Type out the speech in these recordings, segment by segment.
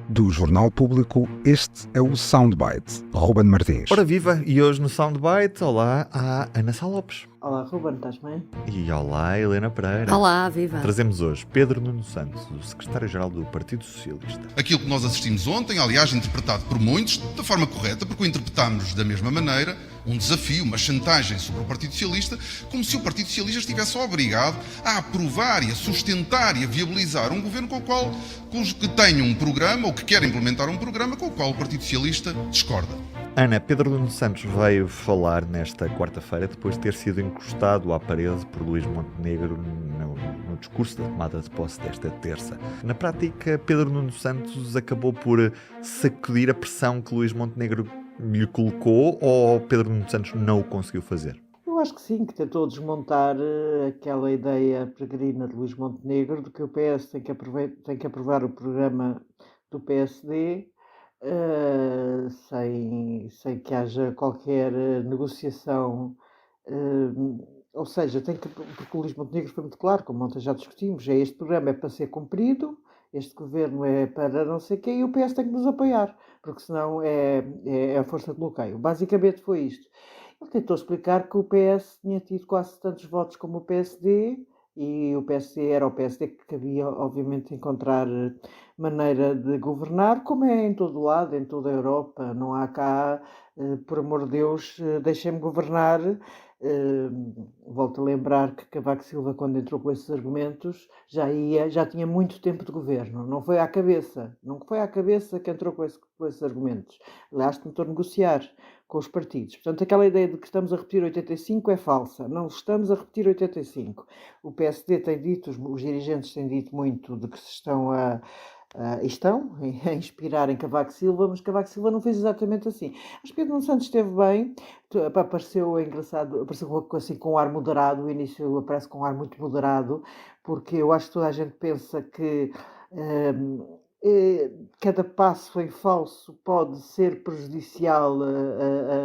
Do Jornal Público, este é o Soundbite. Ruben Martins. Ora viva, e hoje no Soundbite, olá, há Ana Sá Lopes. Olá, Ruben, estás bem? E olá, Helena Pereira. Olá, viva. Trazemos hoje Pedro Nuno Santos, o secretário-geral do Partido Socialista. Aquilo que nós assistimos ontem, aliás, interpretado por muitos, da forma correta, porque o interpretámos da mesma maneira, um desafio, uma chantagem sobre o Partido Socialista, como se o Partido Socialista estivesse obrigado a aprovar e a sustentar e a viabilizar um governo que tenha um programa, ou que quer implementar um programa, com o qual o Partido Socialista discorda. Ana, Pedro Nuno Santos veio falar nesta quarta-feira depois de ter sido encostado à parede por Luís Montenegro no discurso da tomada de posse desta terça. Na prática, Pedro Nuno Santos acabou por sacudir a pressão que Luís Montenegro lhe colocou, ou Pedro Nuno Santos não o conseguiu fazer? Eu acho que sim, que tentou desmontar aquela ideia peregrina de Luís Montenegro de que o PS tem que aprovar o programa do PSD sem que haja qualquer negociação, ou seja, porque o Luís Montenegro foi muito claro, como ontem já discutimos, este programa é para ser cumprido, este governo é para não sei quê, e o PS tem que nos apoiar, porque senão é a força de bloqueio. Basicamente foi isto. Ele tentou explicar que o PS tinha tido quase tantos votos como o PSD, e o PSD era o PSD que cabia, obviamente, encontrar maneira de governar, como é em todo lado, em toda a Europa. Não há cá, por amor de Deus, deixem-me governar. Volto a lembrar que Cavaco Silva, quando entrou com esses argumentos, já tinha muito tempo de governo. Não foi à cabeça que entrou com esses argumentos. Aliás, tentou negociar com os partidos. Portanto, aquela ideia de que estamos a repetir 85 é falsa. Não estamos a repetir 85. O PSD tem dito, os dirigentes têm dito muito de que se estão a inspirar em Cavaco Silva, mas Cavaco Silva não fez exatamente assim. Acho que Pedro Nuno Santos esteve bem, apareceu engraçado, apareceu assim, com um ar moderado, o início aparece com um ar muito moderado, porque eu acho que toda a gente pensa que cada passo em falso pode ser prejudicial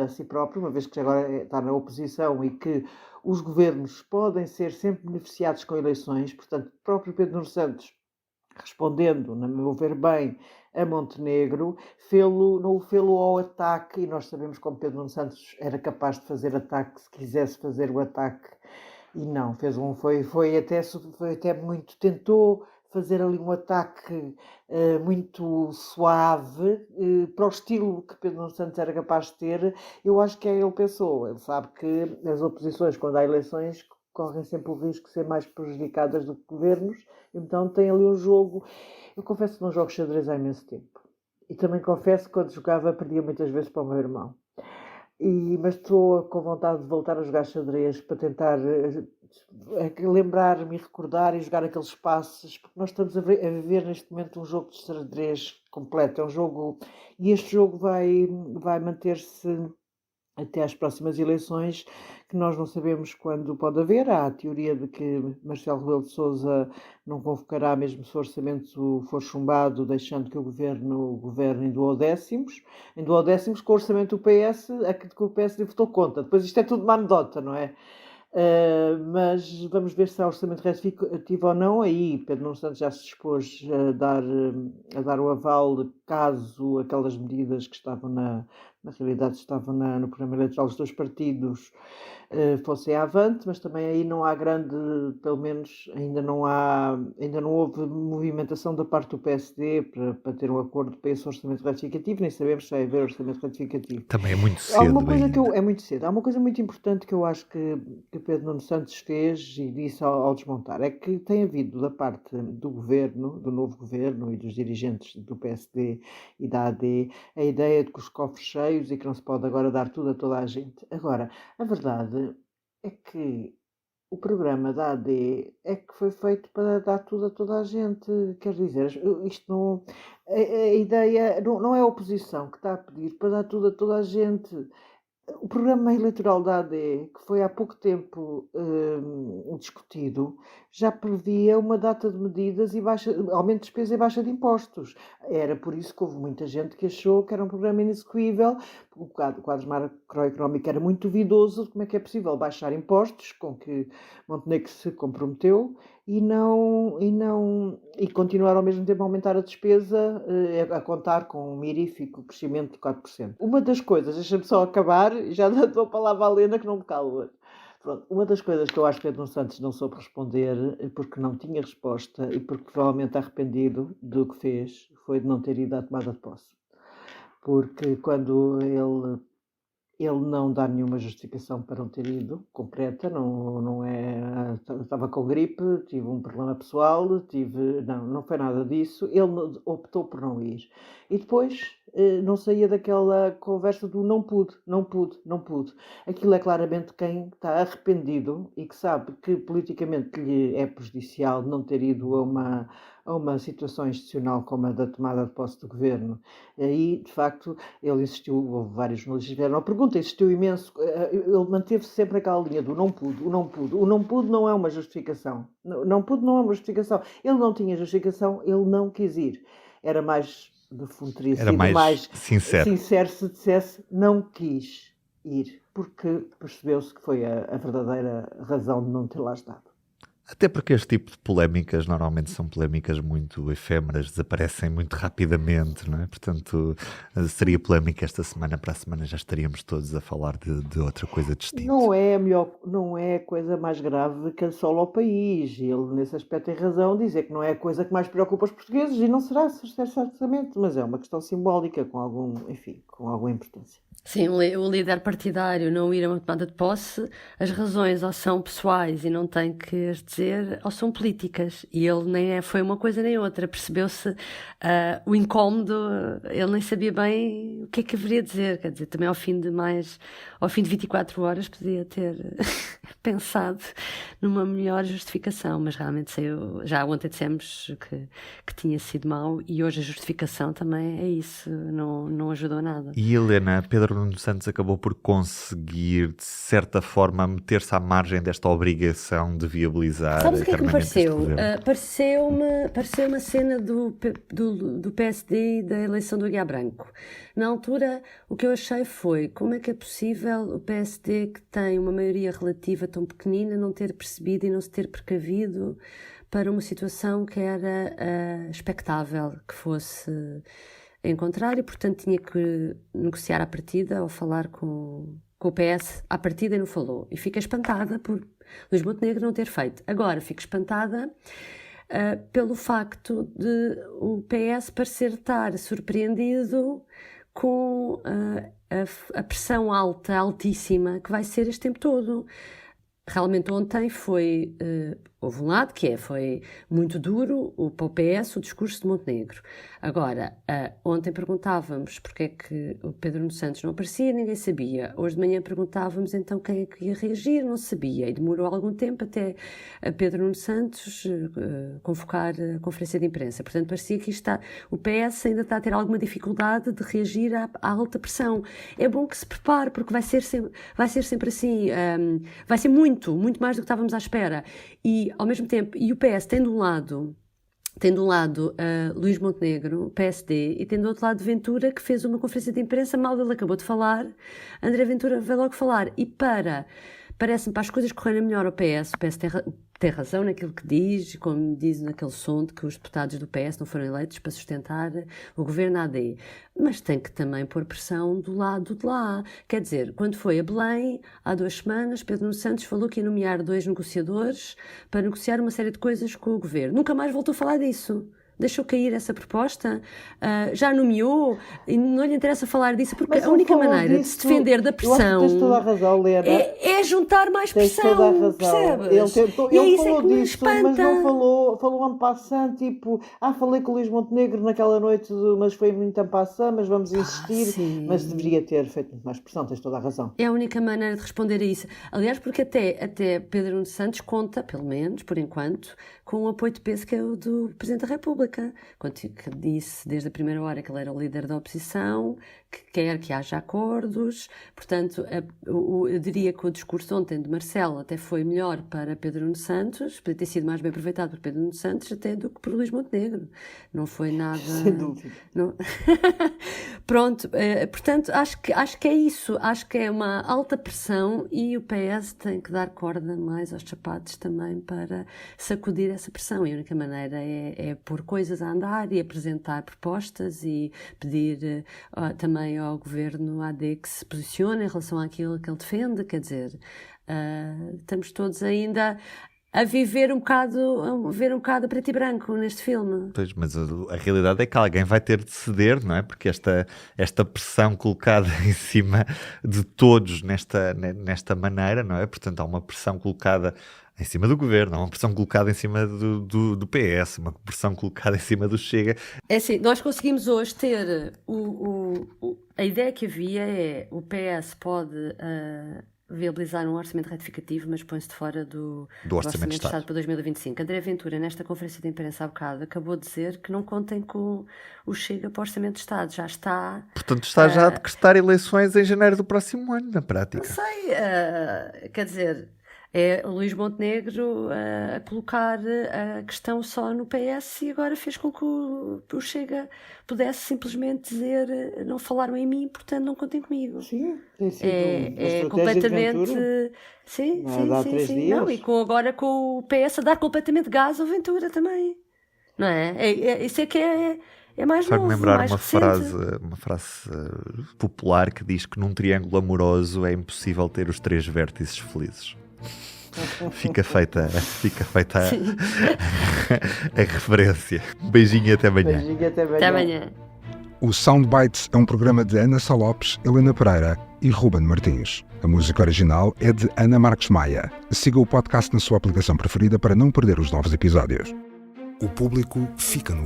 a si próprio, uma vez que agora está na oposição e que os governos podem ser sempre beneficiados com eleições. Portanto, o próprio Pedro Nuno Santos, respondendo, na meu ver bem, a Montenegro, não o fê-lo ao ataque, e nós sabemos como Pedro Nuno Santos era capaz de fazer ataque se quisesse fazer o ataque, e não, foi até muito, tentou fazer ali um ataque muito suave, para o estilo que Pedro Nuno Santos era capaz de ter. Eu acho que ele pensou, ele sabe que as oposições, quando há eleições, correm sempre o risco de ser mais prejudicadas do que governos, então tem ali um jogo. Eu confesso que não jogo xadrez há imenso tempo, e também confesso que quando jogava perdia muitas vezes para o meu irmão, mas estou com vontade de voltar a jogar xadrez para tentar lembrar-me e recordar e jogar aqueles passos, porque nós estamos a viver neste momento um jogo de xadrez completo, é um jogo, e este jogo vai manter-se até às próximas eleições, que nós não sabemos quando pode haver. Há a teoria de que Marcelo Rebelo de Sousa não convocará, mesmo se o orçamento for chumbado, deixando que o governo governe em duodécimos com o orçamento do PS, que o PSD votou contra. Depois isto é tudo uma anedota, não é? Mas vamos ver se há orçamento retificativo ou não. Aí Pedro Nuno Santos já se dispôs a dar o aval caso aquelas medidas que estavam na realidade estavam no programa eleitoral dos dois partidos fossem avante, mas também aí não há pelo menos ainda não houve movimentação da parte do PSD para ter um acordo para esse orçamento retificativo, nem sabemos se vai haver orçamento retificativo. Também é muito cedo. É muito cedo. Há uma coisa muito importante que eu acho que Pedro Nuno Santos fez e disse ao desmontar, é que tem havido da parte do governo, do novo governo e dos dirigentes do PSD e da AD, a ideia de que os cofres cheios e que não se pode agora dar tudo a toda a gente. Agora, a verdade é que o programa da AD é que foi feito para dar tudo a toda a gente. Quer dizer, isto não. A ideia não é a oposição que está a pedir para dar tudo a toda a gente. O programa eleitoral da AD, que foi há pouco tempo discutido, já previa uma data de medidas e aumento de despesa e baixa de impostos. Era por isso que houve muita gente que achou que era um programa inexequível. O quadro macroeconómico era muito duvidoso de como é que é possível baixar impostos, com que Montenegro se comprometeu, e continuar ao mesmo tempo a aumentar a despesa, a contar com um mirífico crescimento de 4%. Uma das coisas, deixa-me só acabar, já dou a palavra à Helena que não me calo hoje. Pronto, uma das coisas que eu acho que Pedro Nuno Santos não soube responder, porque não tinha resposta e porque provavelmente arrependido do que fez, foi de não ter ido à tomada de posse. Porque quando ele não dá nenhuma justificação para não ter ido, concreta, não é, estava com gripe, tive um problema pessoal, não foi nada disso, ele optou por não ir. E depois não saía daquela conversa do não pude. Aquilo é claramente quem está arrependido e que sabe que politicamente lhe é prejudicial não ter ido a uma situação institucional como a da tomada de posse do governo. Aí, de facto, ele insistiu, houve vários jornalistas que fizeram a pergunta, insistiu imenso, ele manteve sempre aquela linha do não pude. O não pude não é uma justificação. Não pude não é uma justificação. Ele não tinha justificação, ele não quis ir. Era mais, de fundo, teria sido mais sincero se dissesse não quis ir, porque percebeu-se que foi a verdadeira razão de não ter lá estado. Até porque este tipo de polémicas normalmente são polémicas muito efêmeras, desaparecem muito rapidamente, não é? Portanto, seria polémica esta semana, para a semana já estaríamos todos a falar de outra coisa distinta. Não é a coisa mais grave que assola ao país. Ele, nesse aspecto, tem razão, dizer que não é a coisa que mais preocupa os portugueses, e não será certamente, mas é uma questão simbólica, com alguma importância. Sim, o líder partidário não ir a uma tomada de posse, as razões ou são pessoais e não tem que as dizer, ou são políticas. E ele nem foi uma coisa nem outra. Percebeu-se o incómodo, ele nem sabia bem o que é que haveria dizer. Quer dizer, também ao fim de 24 horas podia ter pensado numa melhor justificação, mas realmente saiu. Já ontem dissemos que tinha sido mau e hoje a justificação também é isso, não ajudou nada. E Helena, Pedro Nuno Santos acabou por conseguir, de certa forma, meter-se à margem desta obrigação de viabilizar. Sabes o que é que me pareceu? Pareceu-me a cena do PSD e da eleição do Aguiar Branco. Na altura, o que eu achei foi como é que é possível o PSD, que tem uma maioria relativa tão pequenina, não ter percebido e não se ter precavido para uma situação que era expectável que fosse encontrar e, portanto, tinha que negociar à partida ou falar com o PS à partida e não falou. E fiquei espantada por Luís Montenegro não ter feito. Agora fico espantada pelo facto de o PS parecer estar surpreendido com a pressão altíssima que vai ser este tempo todo. Realmente ontem houve um lado que foi muito duro para o PS o discurso de Montenegro. Agora, ontem perguntávamos porque é que o Pedro Nuno Santos não aparecia, ninguém sabia. Hoje de manhã perguntávamos então quem é que ia reagir, não sabia. E demorou algum tempo até a Pedro Nuno Santos convocar a conferência de imprensa. Portanto, parecia que o PS ainda está a ter alguma dificuldade de reagir à alta pressão. É bom que se prepare, porque vai ser sempre assim. Vai ser muito mais do que estávamos à espera. E, ao mesmo tempo, o PS tem de um lado Luís Montenegro, PSD, e tem do outro lado Ventura, que fez uma conferência de imprensa, mal ele acabou de falar, André Ventura veio logo falar. E parece-me, para as coisas correrem melhor ao PS, o PS tem razão naquilo que diz, como diz naquele som de que os deputados do PS não foram eleitos para sustentar o governo AD. Mas tem que também pôr pressão do lado de lá. Quer dizer, quando foi a Belém, há 2 semanas, Pedro Nuno Santos falou que ia nomear 2 negociadores para negociar uma série de coisas com o governo. Nunca mais voltou a falar disso. Deixou cair essa proposta, já nomeou e não lhe interessa falar disso, porque a única maneira de se defender da pressão tens toda a razão, Helena. É juntar mais pressão, toda a razão. Percebes? Ele falou disso, mas não falou en passant, tipo, falei com o Luís Montenegro naquela noite, mas foi muito en passant, mas vamos insistir, mas deveria ter feito muito mais pressão, tens toda a razão. É a única maneira de responder a isso. Aliás, porque até Pedro Nuno Santos conta, pelo menos, por enquanto, com o apoio de peso que é o do Presidente da República. República, que disse desde a primeira hora que ele era o líder da oposição, que quer que haja acordos. Portanto, eu diria que o discurso ontem de Marcelo até foi melhor para Pedro Nuno Santos, podia ter sido mais bem aproveitado por Pedro Nuno Santos até do que por Luís Montenegro. Não foi nada... Sem dúvida. Não... Pronto, portanto, acho que é isso. Acho que é uma alta pressão e o PS tem que dar corda mais aos sapatos também para sacudir essa pressão. E a única maneira é pôr coisas a andar e apresentar propostas e pedir também ao governo AD que se posicione em relação àquilo que ele defende. Quer dizer, estamos todos ainda a viver um bocado a preto e branco neste filme. Pois, mas a realidade é que alguém vai ter de ceder, não é? Porque esta pressão colocada em cima de todos nesta maneira, não é? Portanto, há uma pressão colocada em cima do governo, há uma pressão colocada em cima do PS, uma pressão colocada em cima do Chega. É assim, nós conseguimos hoje ter a ideia que havia é o PS pode viabilizar um orçamento retificativo, mas põe-se de fora do orçamento de Estado para 2025. André Ventura, nesta conferência de imprensa há bocado, acabou de dizer que não contem com o Chega para o orçamento de Estado. Já está... Portanto, está já a decretar eleições em janeiro do próximo ano, na prática. Não sei, quer dizer... É o Luís Montenegro a colocar a questão só no PS e agora fez com que o Chega pudesse simplesmente dizer não falaram em mim, portanto não contem comigo. Sim, tem sido é completamente... Sim. Não, e agora com o PS a dar completamente gás ao Ventura também. Não é? Isso é que é mais novo, Faz-me lembrar mais uma frase popular que diz que num triângulo amoroso é impossível ter os 3 vértices felizes. Fica feita a referência. Um beijinho e até amanhã. Até amanhã. O Soundbites é um programa de Ana Sá Lopes, Helena Pereira e Ruben Martins. A música original é de Ana Marques Maia. Siga o podcast na sua aplicação preferida para não perder os novos episódios. O público fica no